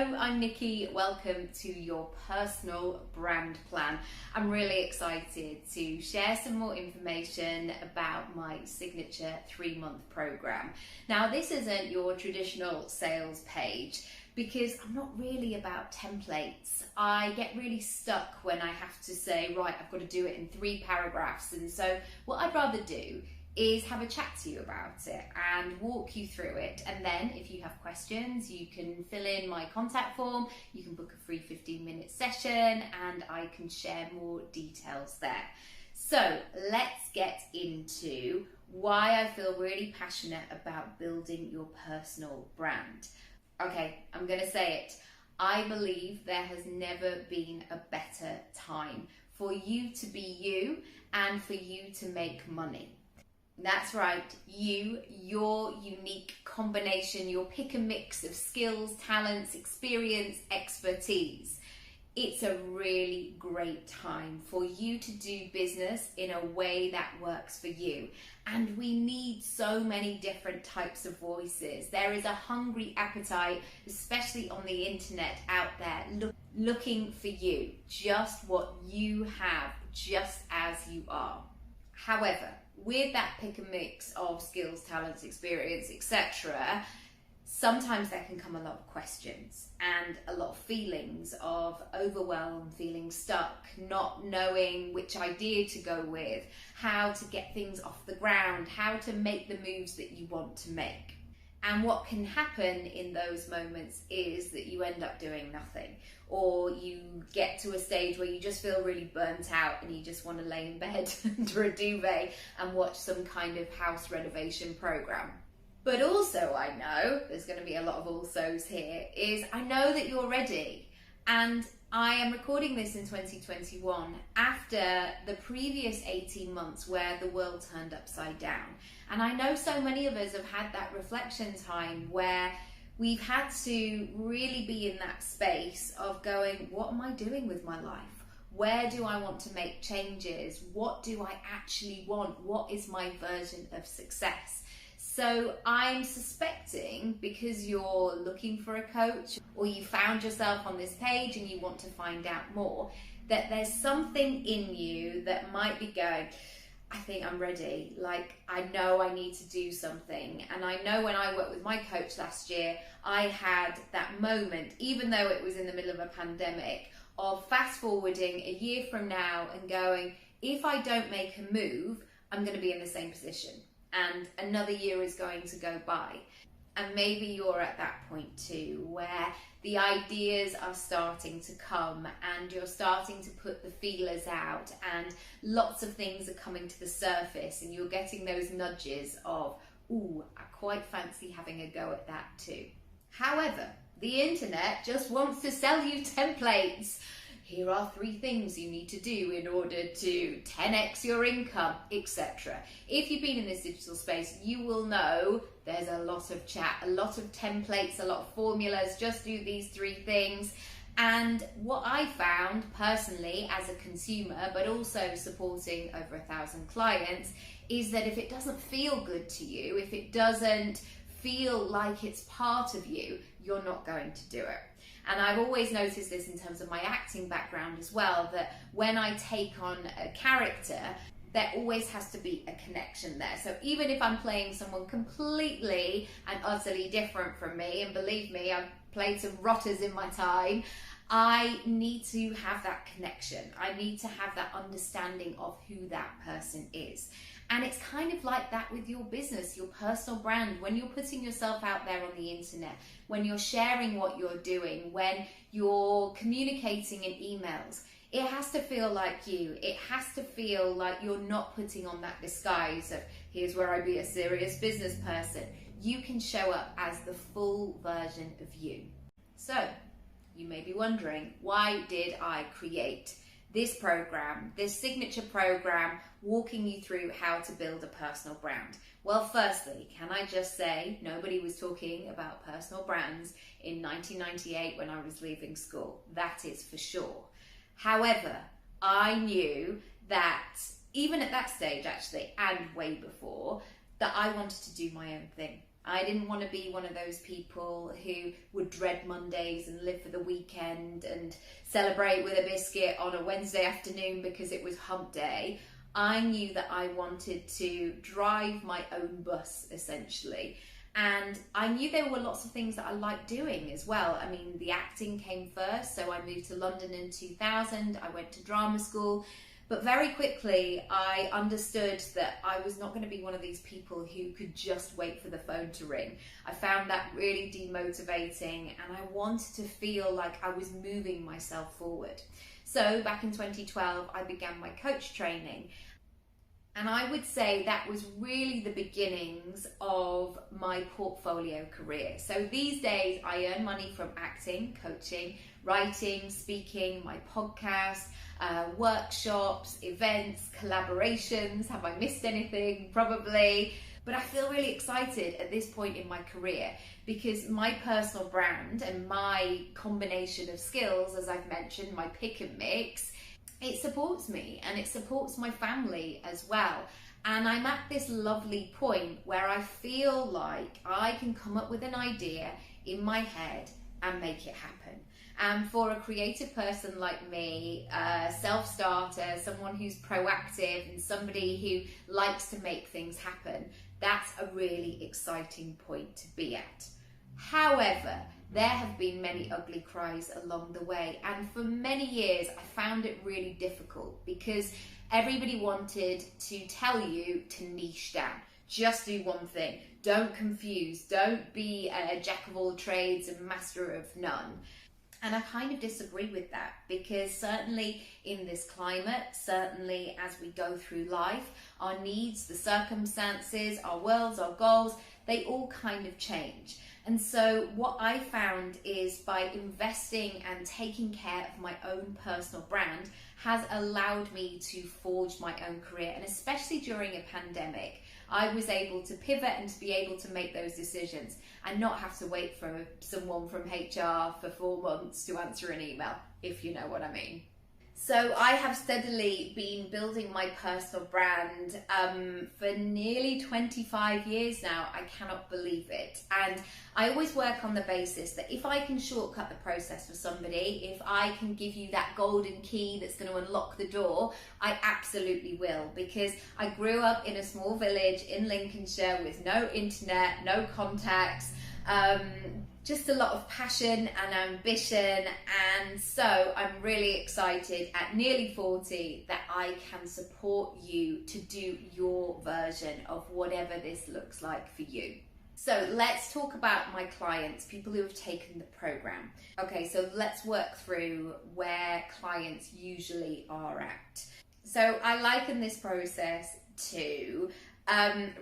Hello, I'm Nikki. Welcome to your personal brand plan. I'm really excited to share some more information about my signature 3-month program. Now, this isn't your traditional sales page because I'm not really about templates. I get really stuck when I have to say, right, I've got to do it in 3 paragraphs. And so what I'd rather do is have a chat to you about it and walk you through it, and then if you have questions you can fill in my contact form, you can book a free 15-minute session and I can share more details there. So let's get into why I feel really passionate about building your personal brand. Okay, I'm going to say it. I believe there has never been a better time for you to be you and for you to make money. That's right, your unique combination, your pick and mix of skills, talents, experience, expertise. It's a really great time for you to do business in a way that works for you. And we need so many different types of voices. There is a hungry appetite, especially on the internet out there, looking for you, just what you have, just as you are. However, with that pick and mix of skills, talents, experience, etc., sometimes there can come a lot of questions and a lot of feelings of overwhelm, feeling stuck, not knowing which idea to go with, how to get things off the ground, how to make the moves that you want to make. And what can happen in those moments is that you end up doing nothing, or you get to a stage where you just feel really burnt out and you just want to lay in bed under a duvet and watch some kind of house renovation program. But also, I know, there's going to be a lot of alsos here, is I know that you're ready. And I am recording this in 2021 after the previous 18 months where the world turned upside down. And I know so many of us have had that reflection time where we've had to really be in that space of going, what am I doing with my life? Where do I want to make changes? What do I actually want? What is my version of success? So I'm suspecting, because you're looking for a coach or you found yourself on this page and you want to find out more, that there's something in you that might be going, I think I'm ready. Like, I know I need to do something. And I know when I worked with my coach last year, I had that moment, even though it was in the middle of a pandemic, of fast forwarding a year from now and going, if I don't make a move, I'm going to be in the same position. And another year is going to go by. And maybe you're at that point too, where the ideas are starting to come and you're starting to put the feelers out and lots of things are coming to the surface and you're getting those nudges of, ooh, I quite fancy having a go at that too. However, the internet just wants to sell you templates. Here are 3 things you need to do in order to 10x your income, etc. If you've been in this digital space, you will know there's a lot of chat, a lot of templates, a lot of formulas, just do these 3 things. And what I found personally as a consumer, but also supporting over 1,000 clients, is that if it doesn't feel good to you, if it doesn't feel like it's part of you, you're not going to do it. And I've always noticed this in terms of my acting background as well, that when I take on a character, there always has to be a connection there. So even if I'm playing someone completely and utterly different from me, and believe me, I've played some rotters in my time, I need to have that connection. I need to have that understanding of who that person is. And it's kind of like that with your business, your personal brand. When you're putting yourself out there on the internet, when you're sharing what you're doing, when you're communicating in emails, it has to feel like you. It has to feel like you're not putting on that disguise of, here's where I be a serious business person. You can show up as the full version of you. So you may be wondering, why did I create this program, this signature program, walking you through how to build a personal brand? Well, firstly, can I just say, nobody was talking about personal brands in 1998 when I was leaving school. That is for sure. However, I knew that even at that stage, actually, and way before, that I wanted to do my own thing. I didn't want to be one of those people who would dread Mondays and live for the weekend and celebrate with a biscuit on a Wednesday afternoon because it was hump day. I knew that I wanted to drive my own bus, essentially. And I knew there were lots of things that I liked doing as well. I mean, the acting came first, so I moved to London in 2000. I went to drama school. But very quickly, I understood that I was not going to be one of these people who could just wait for the phone to ring. I found that really demotivating, and I wanted to feel like I was moving myself forward. So back in 2012, I began my coach training. And I would say that was really the beginnings of my portfolio career. So these days I earn money from acting, coaching, writing, speaking, my podcast, workshops, events, collaborations. Have I missed anything? Probably. But I feel really excited at this point in my career because my personal brand and my combination of skills, as I've mentioned, my pick and mix, it supports me and it supports my family as well. And I'm at this lovely point where I feel like I can come up with an idea in my head and make it happen. And for a creative person like me, a self-starter, someone who's proactive and somebody who likes to make things happen, that's a really exciting point to be at. However, there have been many ugly cries along the way, and for many years I found it really difficult because everybody wanted to tell you to niche down. Just do one thing. Don't confuse. Don't be a jack of all trades and master of none. And I kind of disagree with that because certainly in this climate, certainly as we go through life, our needs, the circumstances, our worlds, our goals, they all kind of change. And so what I found is by investing and taking care of my own personal brand has allowed me to forge my own career. And especially during a pandemic, I was able to pivot and to be able to make those decisions and not have to wait for someone from HR for 4 months to answer an email, if you know what I mean. So I have steadily been building my personal brand for nearly 25 years now. I cannot believe it. And I always work on the basis that if I can shortcut the process for somebody, if I can give you that golden key that's going to unlock the door, I absolutely will. Because I grew up in a small village in Lincolnshire with no internet, no contacts, just a lot of passion and ambition, and so I'm really excited at nearly 40 that I can support you to do your version of whatever this looks like for you. So let's talk about my clients, people who have taken the program. Okay, so let's work through where clients usually are at. So I liken this process to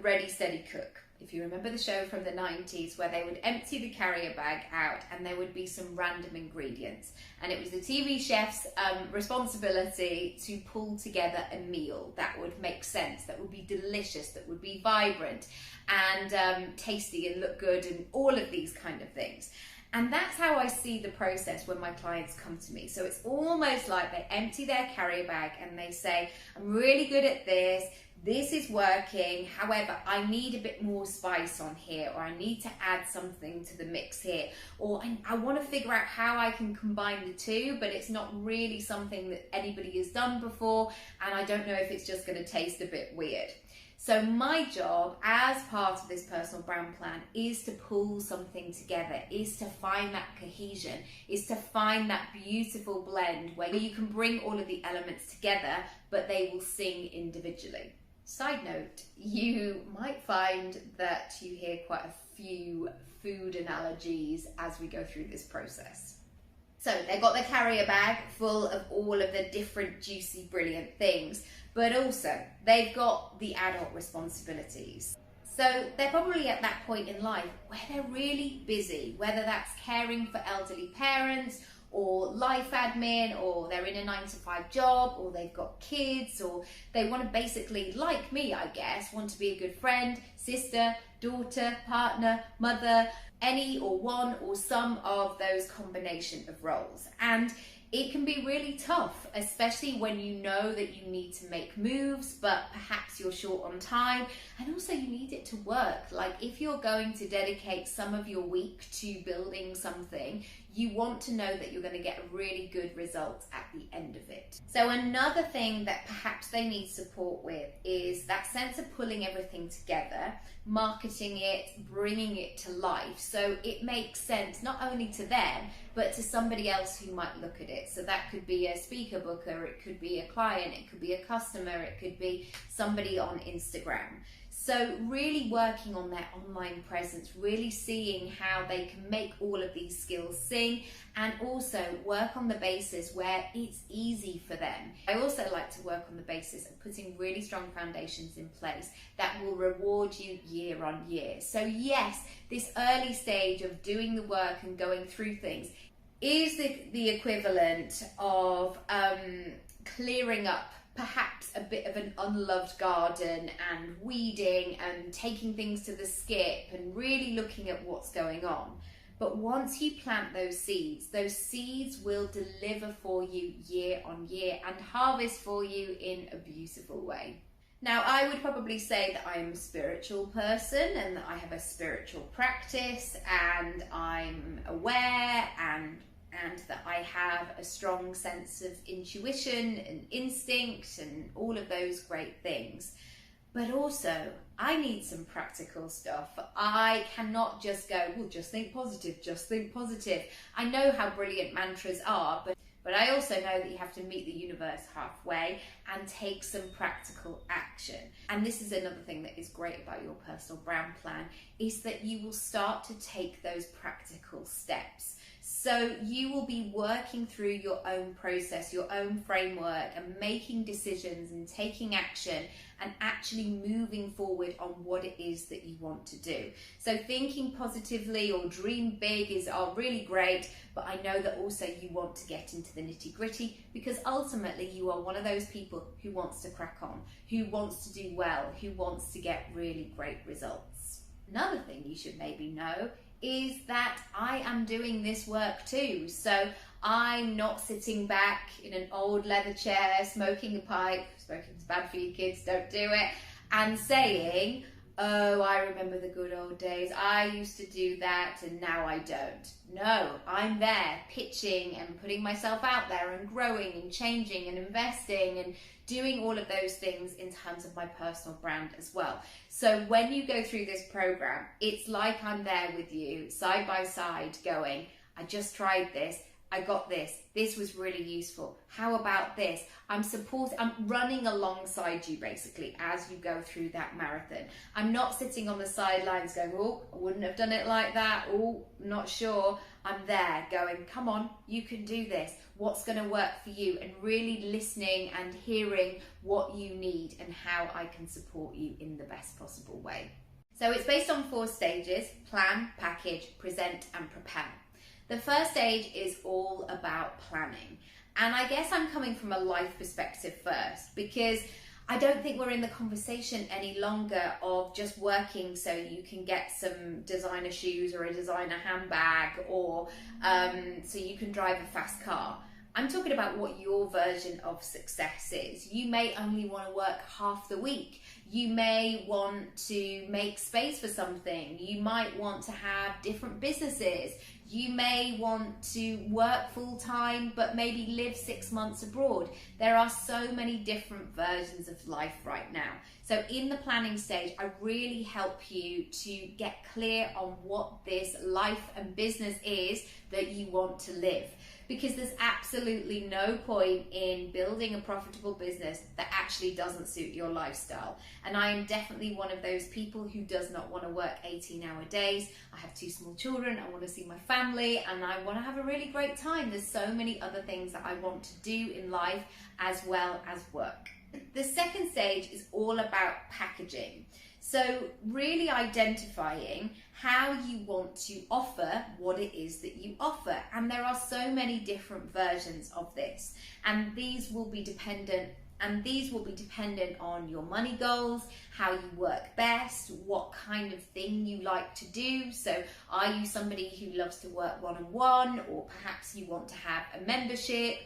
Ready, Steady, Cook. If you remember the show from the 90s where they would empty the carrier bag out and there would be some random ingredients. And it was the TV chef's responsibility to pull together a meal that would make sense, that would be delicious, that would be vibrant and tasty and look good and all of these kind of things. And that's how I see the process when my clients come to me. So it's almost like they empty their carrier bag and they say, I'm really good at this. This is working, however, I need a bit more spice on here, or I need to add something to the mix here, or I want to figure out how I can combine the two, but it's not really something that anybody has done before, and I don't know if it's just going to taste a bit weird. So my job as part of this personal brand plan is to pull something together, is to find that cohesion, is to find that beautiful blend where you can bring all of the elements together, but they will sing individually. Side note, you might find that you hear quite a few food analogies as we go through this process. So they've got the carrier bag full of all of the different juicy, brilliant things, but also they've got the adult responsibilities. So they're probably at that point in life where they're really busy, whether that's caring for elderly parents or life admin, or they're in a 9-to-5 job, or they've got kids, or they want to basically, like me I guess, want to be a good friend, sister, daughter, partner, mother, any or one or some of those combination of roles. And it can be really tough, especially when you know that you need to make moves, but perhaps you're short on time, and also you need it to work. Like if you're going to dedicate some of your week to building something, you want to know that you're going to get a really good result at the end of it. So another thing that perhaps they need support with is that sense of pulling everything together, marketing it, bringing it to life, so it makes sense not only to them, but to somebody else who might look at it. So that could be a speaker booker, it could be a client, it could be a customer, it could be somebody on Instagram. So really working on their online presence, really seeing how they can make all of these skills sing, and also work on the basis where it's easy for them. I also like to work on the basis of putting really strong foundations in place that will reward you year on year. So yes, this early stage of doing the work and going through things is the equivalent of clearing up perhaps a bit of an unloved garden and weeding and taking things to the skip and really looking at what's going on. But once you plant those seeds will deliver for you year on year and harvest for you in a beautiful way. Now, I would probably say that I'm a spiritual person and that I have a spiritual practice, and I'm aware and that I have a strong sense of intuition and instinct and all of those great things. But also, I need some practical stuff. I cannot just go, well, just think positive, just think positive. I know how brilliant mantras are, but I also know that you have to meet the universe halfway and take some practical action. And this is another thing that is great about your personal brand plan, is that you will start to take those practical steps. So you will be working through your own process, your own framework, and making decisions and taking action and actually moving forward on what it is that you want to do. So thinking positively or dream big are really great, but I know that also you want to get into the nitty-gritty, because ultimately you are one of those people who wants to crack on, who wants to do well, who wants to get really great results. Another thing you should maybe know is that I am doing this work too. So I'm not sitting back in an old leather chair, smoking a pipe, smoking's bad for you kids, don't do it, and saying, oh, I remember the good old days, I used to do that and now I don't. No, I'm there pitching and putting myself out there and growing and changing and investing and doing all of those things in terms of my personal brand as well. So when you go through this program, it's like I'm there with you side by side going, I just tried this, I got this, this was really useful, how about this? I'm running alongside you basically as you go through that marathon. I'm not sitting on the sidelines going, oh, I wouldn't have done it like that, oh, not sure. I'm there going, come on, you can do this. What's going to work for you? And really listening and hearing what you need and how I can support you in the best possible way. So it's based on 4 stages: plan, package, present, and prepare. The first stage is all about planning. And I guess I'm coming from a life perspective first, because I don't think we're in the conversation any longer of just working so you can get some designer shoes or a designer handbag, or so you can drive a fast car. I'm talking about what your version of success is. You may only want to work half the week. You may want to make space for something. You might want to have different businesses. You may want to work full time, but maybe live 6 months abroad. There are so many different versions of life right now. So in the planning stage, I really help you to get clear on what this life and business is that you want to live. Because there's absolutely no point in building a profitable business that actually doesn't suit your lifestyle. And I am definitely one of those people who does not want to work 18-hour days. I have 2 small children, I want to see my family, and I want to have a really great time. There's so many other things that I want to do in life as well as work. The second stage is all about packaging. So really identifying how you want to offer what it is that you offer. And there are so many different versions of this. And these will be dependent And these will be dependent on your money goals, how you work best, what kind of thing you like to do. So are you somebody who loves to work one-on-one, or perhaps you want to have a membership,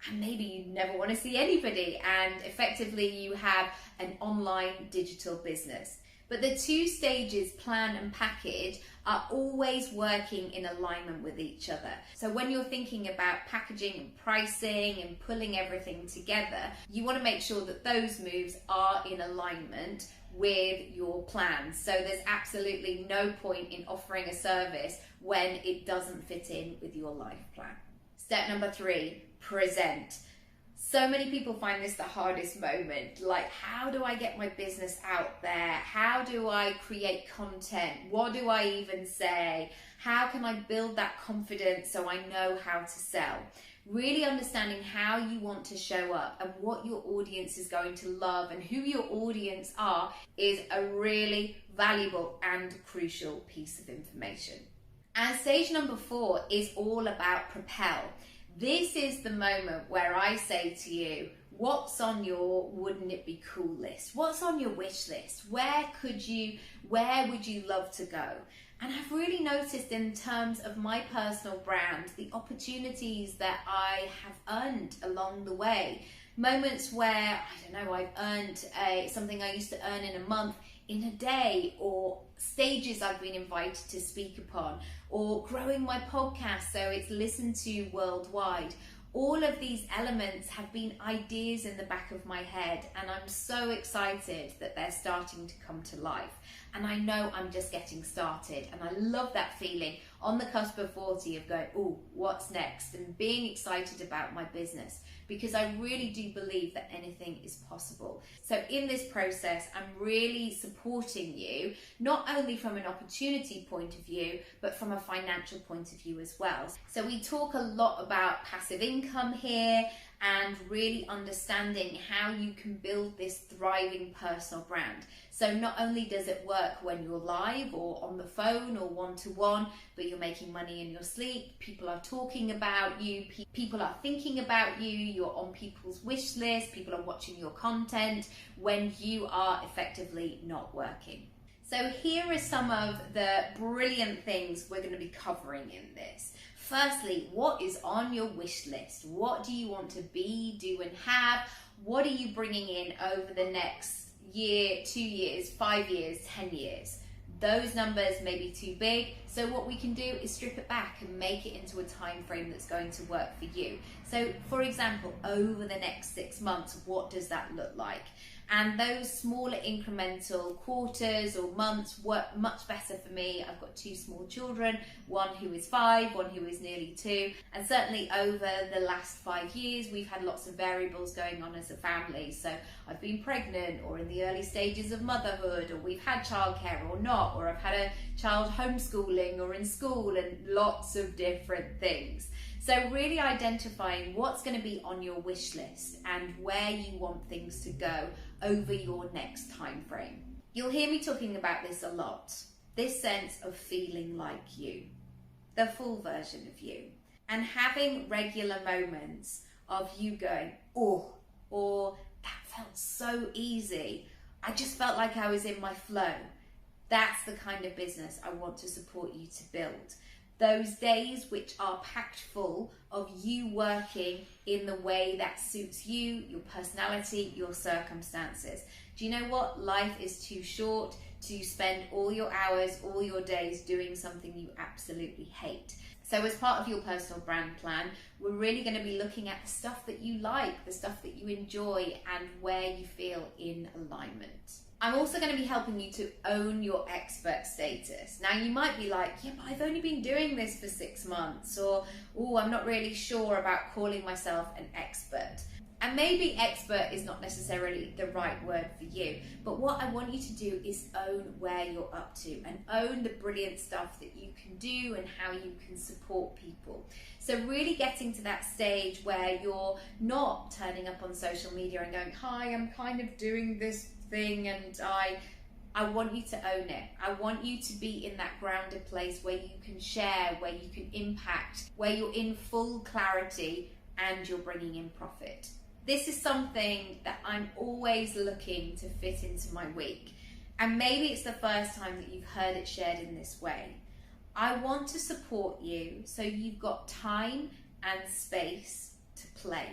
and maybe you never want to see anybody, and effectively you have an online digital business. But the 2 stages, plan and package, are always working in alignment with each other. So when you're thinking about packaging and pricing and pulling everything together, you want to make sure that those moves are in alignment with your plans. So there's absolutely no point in offering a service when it doesn't fit in with your life plan. Step number 3, present. So many people find this the hardest moment. Like, how do I get my business out there? How do I create content? What do I even say? How can I build that confidence so I know how to sell? Really understanding how you want to show up and what your audience is going to love and who your audience are is a really valuable and crucial piece of information. And stage number 4 is all about propel. This is the moment where I say to you, what's on your wouldn't it be cool list? What's on your wish list? Where would you love to go? And I've really noticed in terms of my personal brand, the opportunities that I have earned along the way. Moments where, I don't know, I've earned something I used to earn in a month in a day, or stages I've been invited to speak upon, or growing my podcast so it's listened to worldwide. All of these elements have been ideas in the back of my head, and I'm so excited that they're starting to come to life. And I know I'm just getting started, and I love that feeling on the cusp of 40 of going, oh, what's next? And being excited about my business, because I really do believe that anything is possible. So in this process, I'm really supporting you, not only from an opportunity point of view, but from a financial point of view as well. So we talk a lot about passive income here, and really understanding how you can build this thriving personal brand. So not only does it work when you're live or on the phone or one-to-one, but you're making money in your sleep, people are talking about you, people are thinking about you, you're on people's wish list, people are watching your content when you are effectively not working. So here are some of the brilliant things we're going to be covering in this. Firstly, what is on your wish list? What do you want to be, do, and have? What are you bringing in over the next year, 2 years, 5 years, 10 years? Those numbers may be too big, so what we can do is strip it back and make it into a time frame that's going to work for you. So for example, over the next 6 months, what does that look like? And those smaller incremental quarters or months work much better for me. I've got 2 small children, one who is 5, one who is nearly 2. And certainly over the last 5 years, we've had lots of variables going on as a family. So I've been pregnant, or in the early stages of motherhood, or we've had childcare or not, or I've had a child homeschooling or in school, and lots of different things. So really identifying what's going to be on your wish list and where you want things to go over your next time frame. You'll hear me talking about this a lot. This sense of feeling like you, the full version of you, and having regular moments of you going, oh, or that felt so easy. I just felt like I was in my flow. That's the kind of business I want to support you to build. Those days which are packed full of you working in the way that suits you, your personality, your circumstances. Do you know what? Life is too short to spend all your hours, all your days doing something you absolutely hate. So as part of your personal brand plan, we're really going to be looking at the stuff that you like, the stuff that you enjoy, and where you feel in alignment. I'm also going to be helping you to own your expert status. Now you might be like, yeah, but I've only been doing this for 6 months, or, oh, I'm not really sure about calling myself an expert. And maybe expert is not necessarily the right word for you, but what I want you to do is own where you're up to and own the brilliant stuff that you can do and how you can support people. So really getting to that stage where you're not turning up on social media and going, hi, I'm kind of doing this thing, and I want you to own it. I want you to be in that grounded place where you can share, where you can impact, where you're in full clarity and you're bringing in profit. This is something that I'm always looking to fit into my week. And maybe it's the first time that you've heard it shared in this way. I want to support you so you've got time and space to play,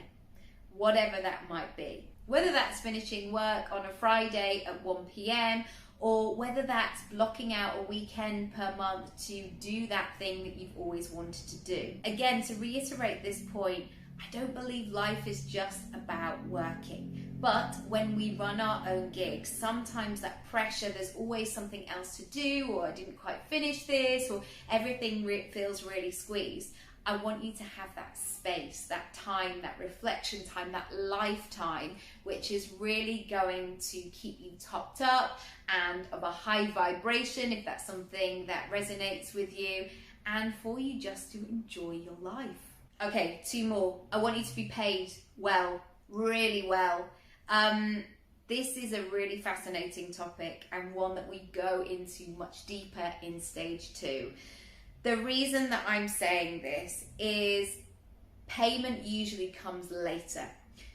whatever that might be. Whether that's finishing work on a Friday at 1 p.m. or whether that's blocking out a weekend per month to do that thing that you've always wanted to do. Again, to reiterate this point, I don't believe life is just about working. But when we run our own gigs, sometimes that pressure, there's always something else to do, or I didn't quite finish this, or everything feels really squeezed. I want you to have that space, that time, that reflection time, that lifetime, which is really going to keep you topped up and of a high vibration, if that's something that resonates with you, and for you just to enjoy your life. Okay, 2 more. I want you to be paid well, really well. This is a really fascinating topic and one that we go into much deeper in stage 2. The reason that I'm saying this is payment usually comes later.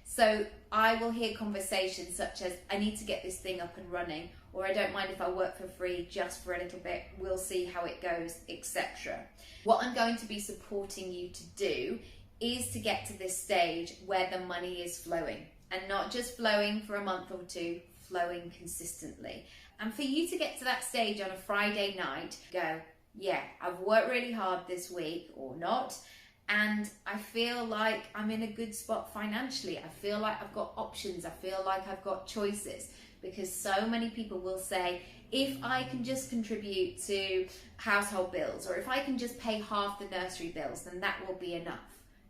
So I will hear conversations such as, I need to get this thing up and running, or I don't mind if I work for free just for a little bit, we'll see how it goes, etc. What I'm going to be supporting you to do is to get to this stage where the money is flowing, and not just flowing for a month or 2, flowing consistently. And for you to get to that stage on a Friday night, go, yeah, I've worked really hard this week or not, and I feel like I'm in a good spot financially. I feel like I've got options. I feel like I've got choices, because so many people will say, if I can just contribute to household bills, or if I can just pay half the nursery bills, then that will be enough.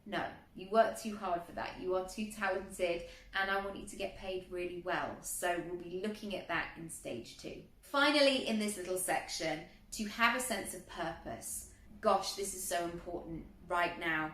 No, you work too hard for that. You are too talented, and I want you to get paid really well. So we'll be looking at that in stage 2. Finally, in this little section, to have a sense of purpose. Gosh, this is so important right now,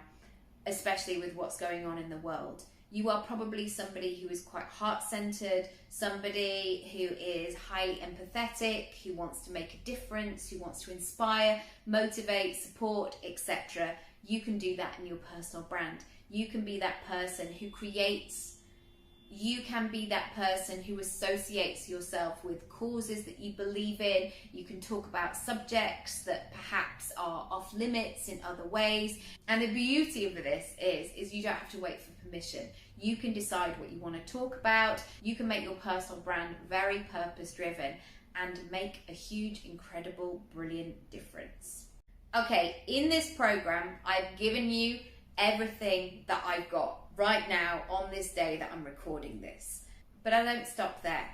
especially with what's going on in the world. You are probably somebody who is quite heart-centered, somebody who is highly empathetic, who wants to make a difference, who wants to inspire, motivate, support, etc. You can do that in your personal brand. You can be that person who creates. You can be that person who associates yourself with causes that you believe in. You can talk about subjects that perhaps are off limits in other ways. And the beauty of this is you don't have to wait for permission. You can decide what you want to talk about. You can make your personal brand very purpose-driven and make a huge, incredible, brilliant difference. Okay, in this program, I've given you everything that I've got right now on this day that I'm recording this. But I don't stop there.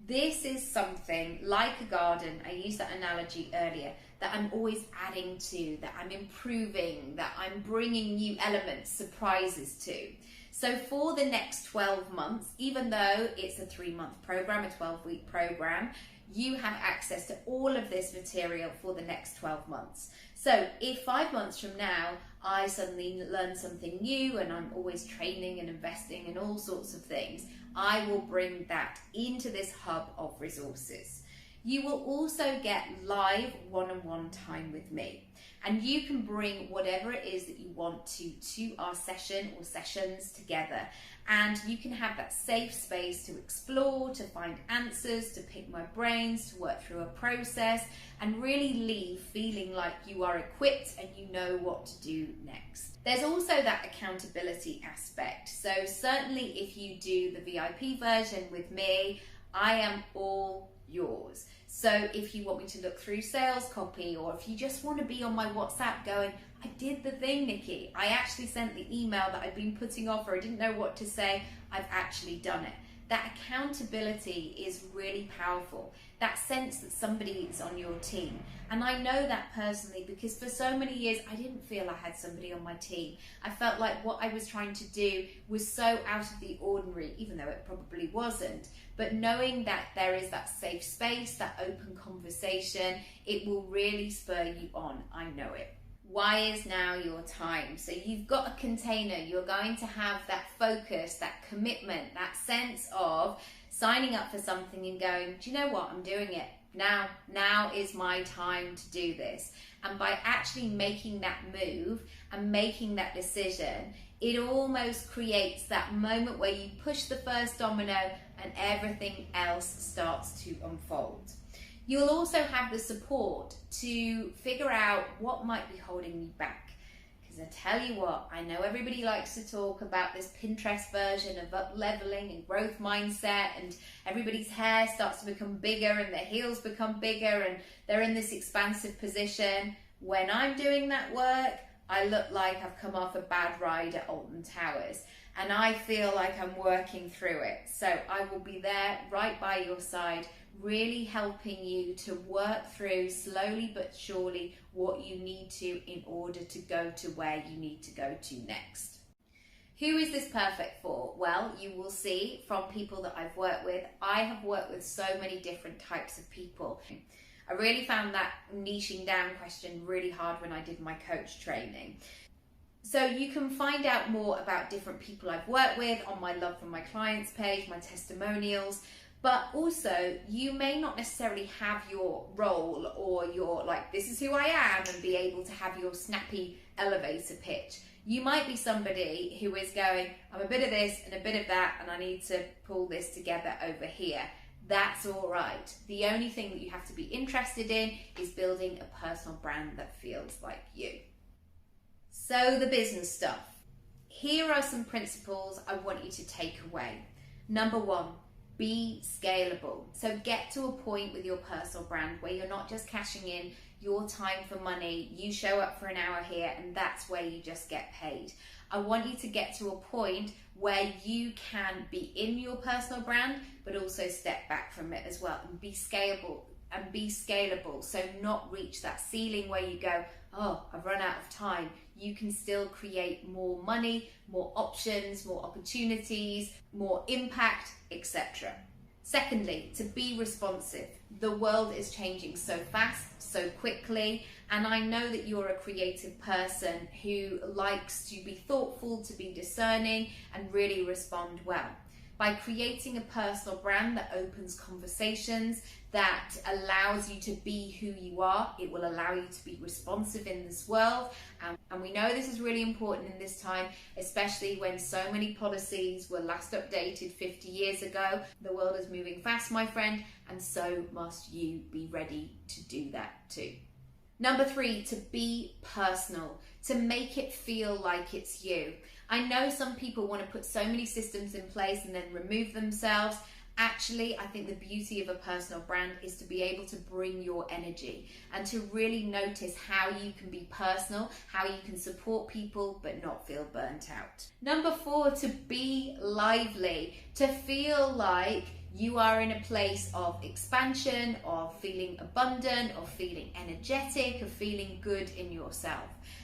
This is something like a garden, I used that analogy earlier, that I'm always adding to, that I'm improving, that I'm bringing new elements, surprises to. So for the next 12 months, even though it's a 3-month program, a 12-week program, you have access to all of this material for the next 12 months. So if 5 months from now, I suddenly learn something new and I'm always training and investing in all sorts of things, I will bring that into this hub of resources. You will also get live one-on-one time with me, and you can bring whatever it is that you want to our session or sessions together, and you can have that safe space to explore, to find answers, to pick my brains, to work through a process, and really leave feeling like you are equipped and you know what to do next. There's also that accountability aspect. So certainly if you do the VIP version with me, I am all yours. So if you want me to look through sales copy, or if you just want to be on my WhatsApp going, I did the thing, Nikki, I actually sent the email that I'd been putting off, or I didn't know what to say, I've actually done it. That accountability is really powerful. That sense that somebody is on your team. And I know that personally because for so many years I didn't feel I had somebody on my team. I felt like what I was trying to do was so out of the ordinary, even though it probably wasn't. But knowing that there is that safe space, that open conversation, it will really spur you on. I know it. Why is now your time? So you've got a container, you're going to have that focus, that commitment, that sense of signing up for something and going, do you know what, I'm doing it. Now is my time to do this. And by actually making that move and making that decision, it almost creates that moment where you push the first domino and everything else starts to unfold. You'll also have the support to figure out what might be holding you back. Because I tell you what, I know everybody likes to talk about this Pinterest version of up-leveling and growth mindset, and everybody's hair starts to become bigger and their heels become bigger and they're in this expansive position. When I'm doing that work, I look like I've come off a bad ride at Alton Towers, and I feel like I'm working through it. So I will be there right by your side, really helping you to work through slowly but surely what you need to in order to go to where you need to go to next. Who is this perfect for? Well, you will see from people that I've worked with. I have worked with so many different types of people. I really found that niching down question really hard when I did my coach training. So you can find out more about different people I've worked with on my Love from My Clients page, my testimonials, but also you may not necessarily have your role or your this is who I am and be able to have your snappy elevator pitch. You might be somebody who is going, I'm a bit of this and a bit of that and I need to pull this together over here. That's all right. The only thing that you have to be interested in is building a personal brand that feels like you. So the business stuff. Here are some principles I want you to take away. Number one, be scalable. So get to a point with your personal brand where you're not just cashing in your time for money. You show up for an hour here and that's where you just get paid. I want you to get to a point where you can be in your personal brand, but also step back from it as well and be scalable. So not reach that ceiling where you go, oh, I've run out of time. You can still create more money, more options, more opportunities, more impact, etc. Secondly, to be responsive. The world is changing so fast, so quickly, and I know that you're a creative person who likes to be thoughtful, to be discerning, and really respond well. By creating a personal brand that opens conversations, that allows you to be who you are, it will allow you to be responsive in this world. And we know this is really important in this time, especially when so many policies were last updated 50 years ago. The world is moving fast, my friend, and so must you be ready to do that too. Number three, to be personal, to make it feel like it's you. I know some people want to put so many systems in place and then remove themselves. Actually, I think the beauty of a personal brand is to be able to bring your energy and to really notice how you can be personal, how you can support people but not feel burnt out. Number four, to be lively, to feel like you are in a place of expansion, of feeling abundant, of feeling energetic, of feeling good in yourself.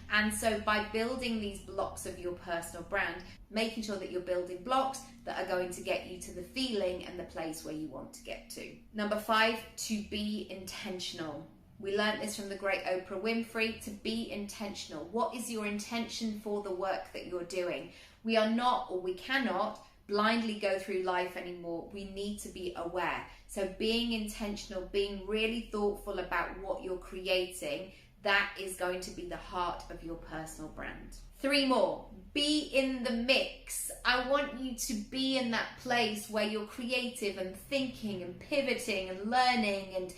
And so by building these blocks of your personal brand, making sure that you're building blocks that are going to get you to the feeling and the place where you want to get to. Number five, to be intentional. We learned this from the great Oprah Winfrey, to be intentional. What is your intention for the work that you're doing? We are not, or we cannot, blindly go through life anymore. We need to be aware. So being intentional, being really thoughtful about what you're creating, that is going to be the heart of your personal brand. Three more. Be in the mix. I want you to be in that place where you're creative and thinking and pivoting and learning and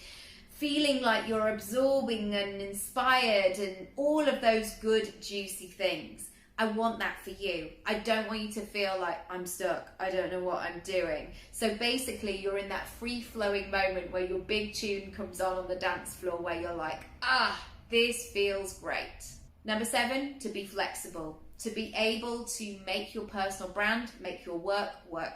feeling like you're absorbing and inspired and all of those good, juicy things. I want that for you. I don't want you to feel like I'm stuck. I don't know what I'm doing. So basically you're in that free-flowing moment where your big tune comes on the dance floor where you're like, this feels great. Number seven, to be flexible, to be able to make your personal brand, make your work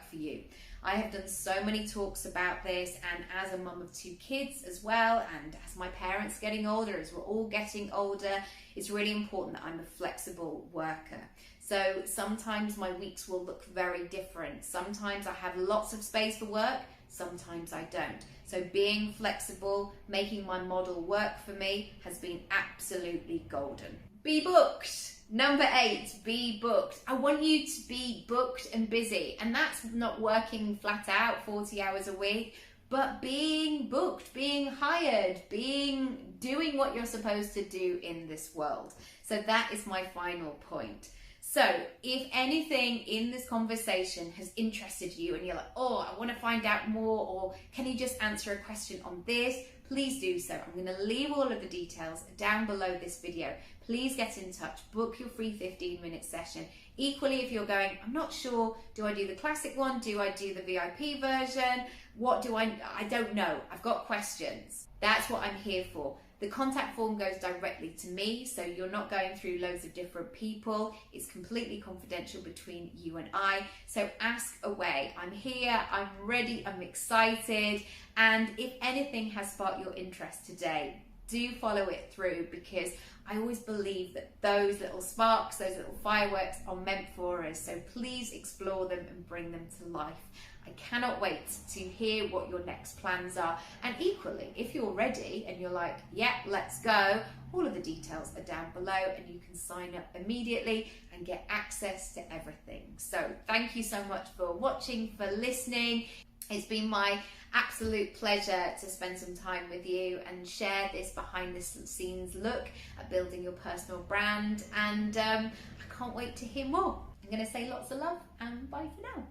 for you. I have done so many talks about this, and as a mum of two kids as well, and as my parents getting older, as we're all getting older, it's really important that I'm a flexible worker. So sometimes my weeks will look very different. Sometimes I have lots of space for work, sometimes I don't. So being flexible, making my model work for me has been absolutely golden. Be booked. Number 8, be booked. I want you to be booked and busy, and that's not working flat out 40 hours a week, but being booked, being hired, doing what you're supposed to do in this world. So that is my final point. So if anything in this conversation has interested you and you're like, oh, I want to find out more, or can you just answer a question on this? Please do so. I'm going to leave all of the details down below this video. Please get in touch, book your free 15-minute session. Equally, if you're going, I'm not sure, do I do the classic one? Do I do the VIP version? What do I don't know. I've got questions. That's what I'm here for. The contact form goes directly to me, so you're not going through loads of different people. It's completely confidential between you and I. So ask away. I'm here, I'm ready, I'm excited. And if anything has sparked your interest today, do follow it through, because I always believe that those little sparks, those little fireworks are meant for us. So please explore them and bring them to life. I cannot wait to hear what your next plans are. And equally, if you're ready and you're like, yeah, let's go, all of the details are down below and you can sign up immediately and get access to everything. So thank you so much for watching, for listening. It's been my absolute pleasure to spend some time with you and share this behind the scenes look at building your personal brand. And I can't wait to hear more. I'm going to say lots of love and bye for now.